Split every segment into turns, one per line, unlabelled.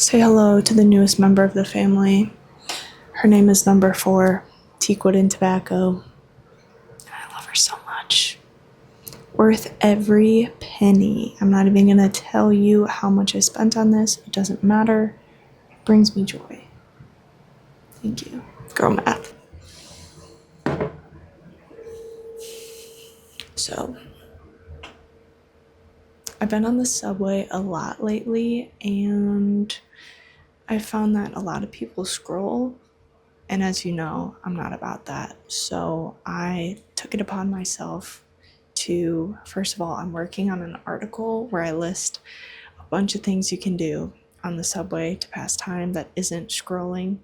Say hello to the newest member of the family. Her name is number 4, Teakwood and Tobacco. I love her so much. Worth every penny. I'm not even going to tell you how much I spent on this. It doesn't matter. It brings me joy. Thank you. Girl math. So, I've been on the subway a lot lately, and I found that a lot of people scroll. And as you know, I'm not about that. So I took it upon myself to, first of all, I'm working on an article where I list a bunch of things you can do on the subway to pass time that isn't scrolling.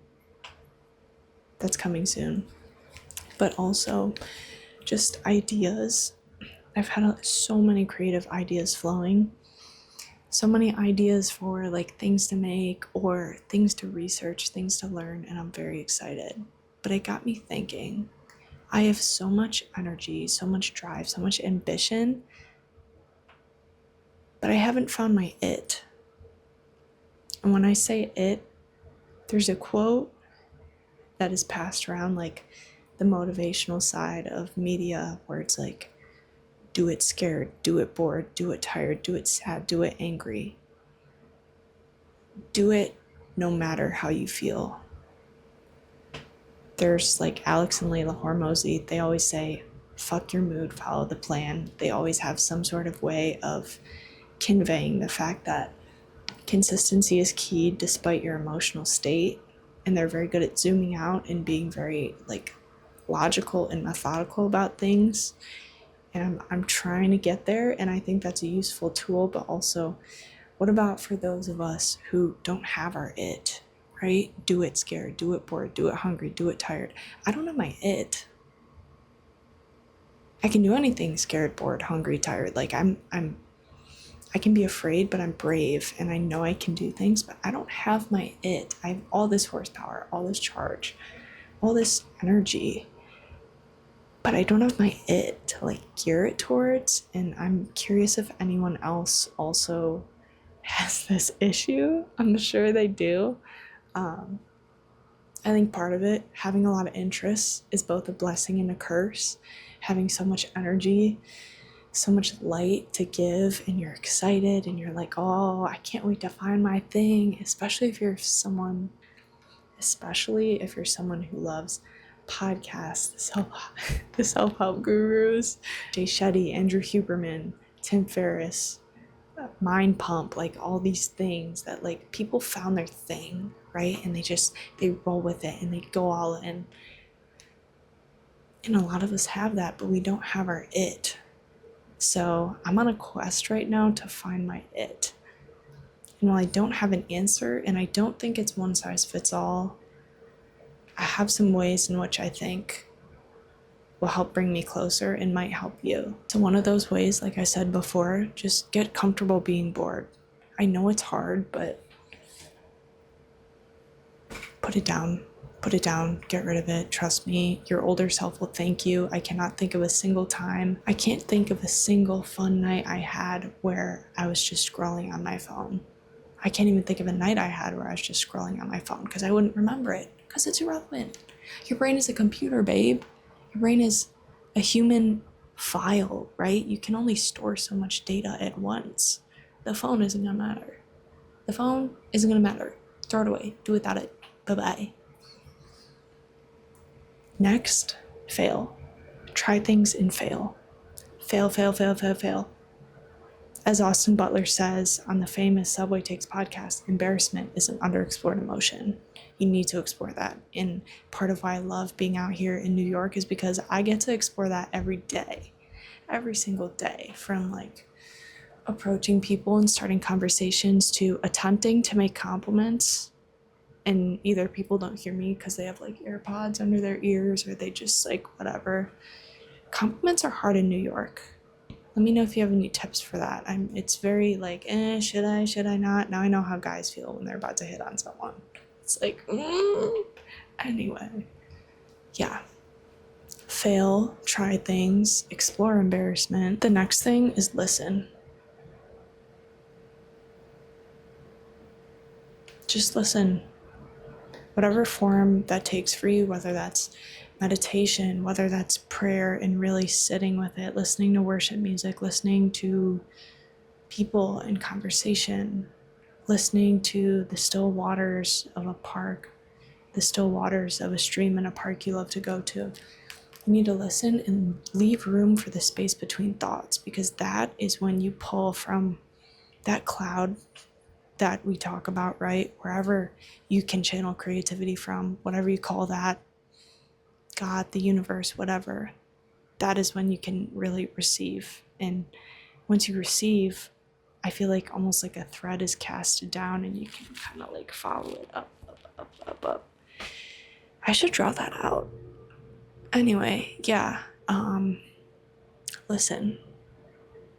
That's coming soon. But also just ideas. I've had so many creative ideas flowing. So many ideas for like things to make or things to research, things to learn, and I'm very excited. But it got me thinking. I have so much energy, so much drive, so much ambition, but I haven't found my it. And when I say it, there's a quote that is passed around like the motivational side of media where it's like, do it scared, do it bored, do it tired, do it sad, do it angry. Do it no matter how you feel. There's like Alex and Layla Hormozy, they always say, fuck your mood, follow the plan. They always have some sort of way of conveying the fact that consistency is key despite your emotional state. And they're very good at zooming out and being very like logical and methodical about things. And I'm trying to get there, and I think that's a useful tool. But also, what about for those of us who don't have our it, right? Do it scared, do it bored, do it hungry, do it tired. I don't have my it. I can do anything scared, bored, hungry, tired. Like I can be afraid, but I'm brave and I know I can do things, but I don't have my it. I have all this horsepower, all this charge, all this energy, but I don't have my it to like gear it towards. And I'm curious if anyone else also has this issue. I'm sure they do. I think part of it, having a lot of interests, is both a blessing and a curse. Having so much energy, so much light to give, and you're excited and you're like, oh, I can't wait to find my thing, especially if you're someone who loves podcasts, the self-help gurus, Jay Shetty, Andrew Huberman, Tim Ferriss, Mind Pump, like all these things that like people found their thing, right? And they roll with it and they go all in. And a lot of us have that, but we don't have our it. So I'm on a quest right now to find my it. And while I don't have an answer, and I don't think it's one size fits all, I have some ways in which I think will help bring me closer and might help you. So one of those ways, like I said before, just get comfortable being bored. I know it's hard, but put it down, get rid of it. Trust me, your older self will thank you. I cannot think of a single time. I can't think of a single fun night I had where I was just scrolling on my phone. I can't even think of a night I had where I was just scrolling on my phone because I wouldn't remember it because it's irrelevant. Your brain is a computer, babe. Your brain is a human file, right? You can only store so much data at once. The phone isn't gonna matter. Throw it away. Do without it. Bye-bye. Next, fail. Try things and fail. Fail. As Austin Butler says on the famous Subway Takes podcast, embarrassment is an underexplored emotion. You need to explore that. And part of why I love being out here in New York is because I get to explore that every single day, from like approaching people and starting conversations to attempting to make compliments. And either people don't hear me because they have like AirPods under their ears or they just like whatever. Compliments are hard in New York. Let me know if you have any tips for that. It's very like, should I not? Now I know how guys feel when they're about to hit on someone. It's like, Anyway. Yeah. Fail, try things, explore embarrassment. The next thing is listen. just listen. Whatever form that takes for you, whether that's meditation, whether that's prayer and really sitting with it, listening to worship music, listening to people in conversation, listening to the still waters of a park, the still waters of a stream in a park you love to go to. You need to listen and leave room for the space between thoughts, because that is when you pull from that cloud that we talk about, right? Wherever you can channel creativity from, whatever you call that, God, the universe, whatever, that is when you can really receive. And once you receive, I feel like almost like a thread is casted down and you can kind of like follow it up, up, up, up, up. I should draw that out. Anyway, yeah, listen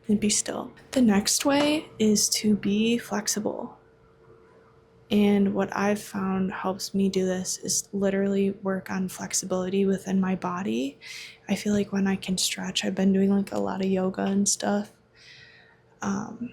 and be still. The next way is to be flexible. And what I've found helps me do this is literally work on flexibility within my body. I feel like when I can stretch, I've been doing like a lot of yoga and stuff. And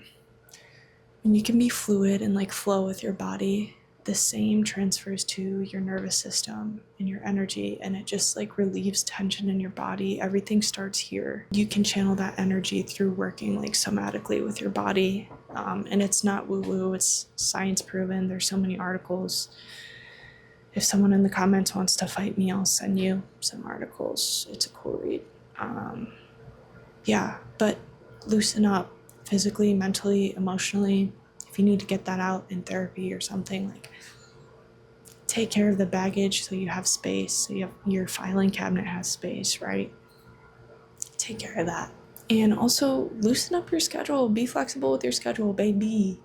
you can be fluid and like flow with your body. The same transfers to your nervous system and your energy, and it just like relieves tension in your body. Everything starts here. You can channel that energy through working like somatically with your body. And it's not woo-woo, it's science proven. There's so many articles. If someone in the comments wants to fight me, I'll send you some articles. It's a cool read. Yeah, but loosen up physically, mentally, emotionally. If you need to get that out in therapy or something, like take care of the baggage so you have space, so you have your filing cabinet has space, right? Take care of that. And also loosen up your schedule. Be flexible with your schedule, baby.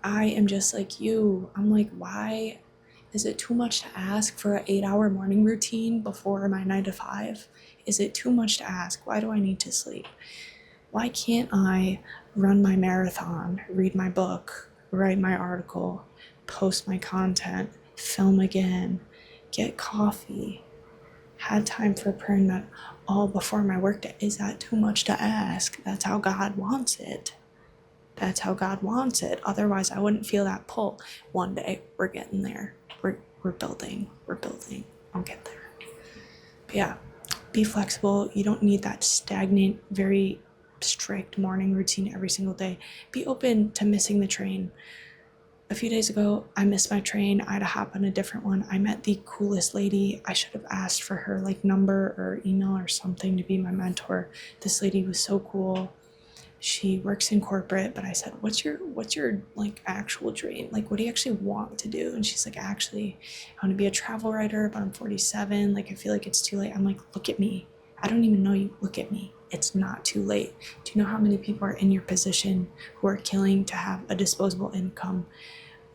I am just like you. I'm like, why is it too much to ask for an 8-hour morning routine before my 9 to 5? Is it too much to ask? Why do I need to sleep? Why can't I run my marathon, read my book, write my article, post my content, film again, get coffee, had time for prayer and med all before my workday? Is that too much to ask? That's how God wants it. That's how God wants it. Otherwise, I wouldn't feel that pull. One day, we're getting there. We're building. I'll get there. But yeah, be flexible. You don't need that stagnant, very strict morning routine every single day. Be open to missing the train. A few days ago, I missed my train. I had to hop on a different one. I met the coolest lady. I should have asked for her like number or email or something to be my mentor. This lady was so cool. She works in corporate, but I said, what's your like actual dream? Like, what do you actually want to do? And she's like, actually, I want to be a travel writer, but I'm 47. Like, I feel like it's too late. I'm like, look at me. I don't even know you. Look at me. It's not too late. Do you know how many people are in your position who are killing to have a disposable income,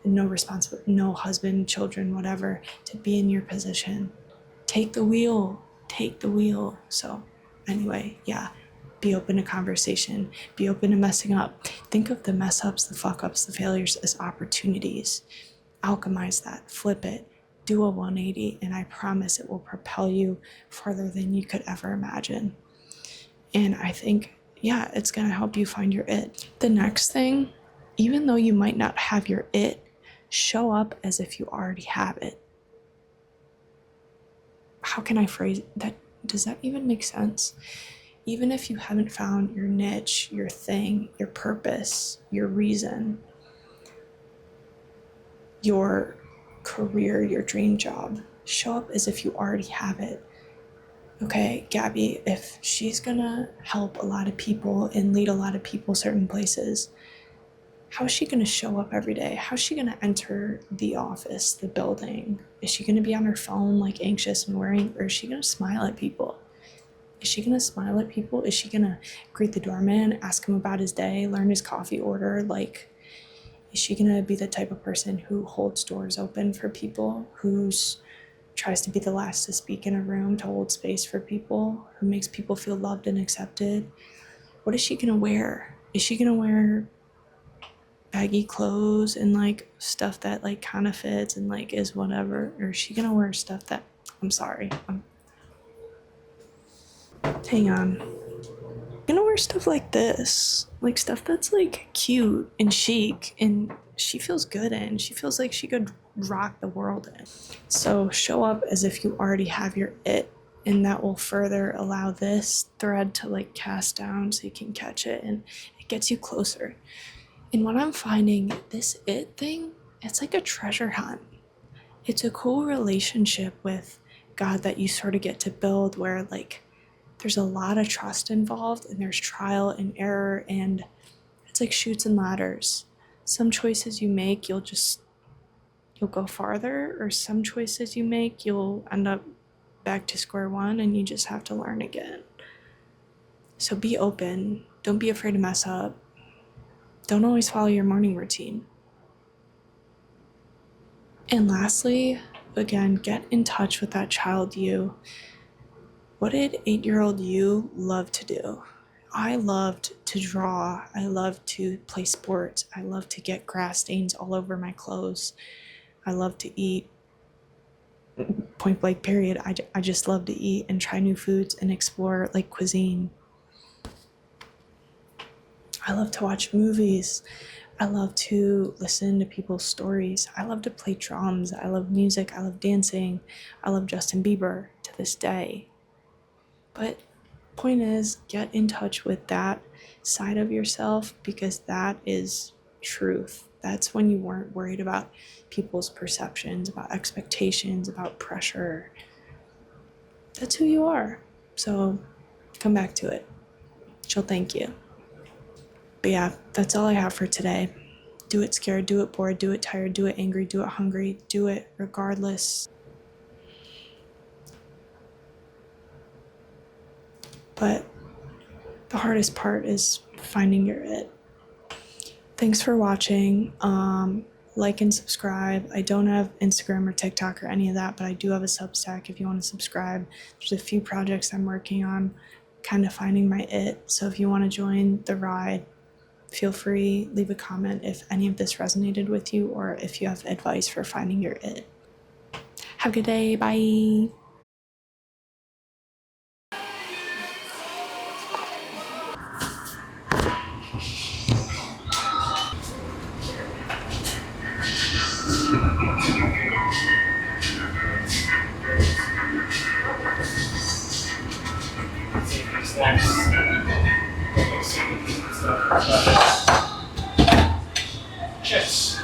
no responsibility, no husband, children, whatever, to be in your position? Take the wheel. So anyway, yeah. Be open to conversation. Be open to messing up. Think of the mess ups, the fuck ups, the failures as opportunities. Alchemize that, flip it, do a 180, and I promise it will propel you farther than you could ever imagine. And I think, yeah, it's gonna help you find your it. The next thing, even though you might not have your it, show up as if you already have it. How can I phrase that? Does that even make sense? Even if you haven't found your niche, your thing, your purpose, your reason, your career, your dream job, show up as if you already have it. Okay, Gabby, if she's gonna help a lot of people and lead a lot of people certain places, how is she gonna show up every day? How is she gonna enter the office, the building? Is she gonna be on her phone like anxious and worrying, or is she gonna smile at people? Is she gonna smile at people? Is she gonna greet the doorman, ask him about his day, learn his coffee order? Like, is she gonna be the type of person who holds doors open for people, who tries to be the last to speak in a room, to hold space for people, who makes people feel loved and accepted? What is she gonna wear? Is she gonna wear baggy clothes and like stuff that like kind of fits and like is whatever? Or is she gonna wear stuff that, hang on. I'm gonna wear stuff like this, like stuff that's like cute and chic and she feels good in. She feels like she could rock the world in. So show up as if you already have your it, and that will further allow this thread to like cast down so you can catch it, and it gets you closer. And what I'm finding, this it thing, it's like a treasure hunt. It's a cool relationship with God that you sort of get to build where like there's a lot of trust involved and there's trial and error, and it's like chutes and ladders. Some choices you make, you'll go farther, or some choices you make, you'll end up back to square one and you just have to learn again. So be open. Don't be afraid to mess up. Don't always follow your morning routine. And lastly, again, get in touch with that child you. What did 8-year-old you love to do? I loved to draw. I loved to play sports. I loved to get grass stains all over my clothes. I loved to eat. Point blank period. I just love to eat and try new foods and explore like cuisine. I love to watch movies. I love to listen to people's stories. I love to play drums. I love music. I love dancing. I love Justin Bieber to this day. But point is, get in touch with that side of yourself, because that is truth. That's when you weren't worried about people's perceptions, about expectations, about pressure. That's who you are. So come back to it. She'll thank you. But yeah, that's all I have for today. Do it scared, do it bored, do it tired, do it angry, do it hungry, do it regardless. But the hardest part is finding your it. Thanks for watching. Like and subscribe. I don't have Instagram or TikTok or any of that, but I do have a Substack if you want to subscribe. There's a few projects I'm working on, kind of finding my it. So if you want to join the ride, feel free, leave a comment if any of this resonated with you, or if you have advice for finding your it. Have a good day. Bye.
Chips.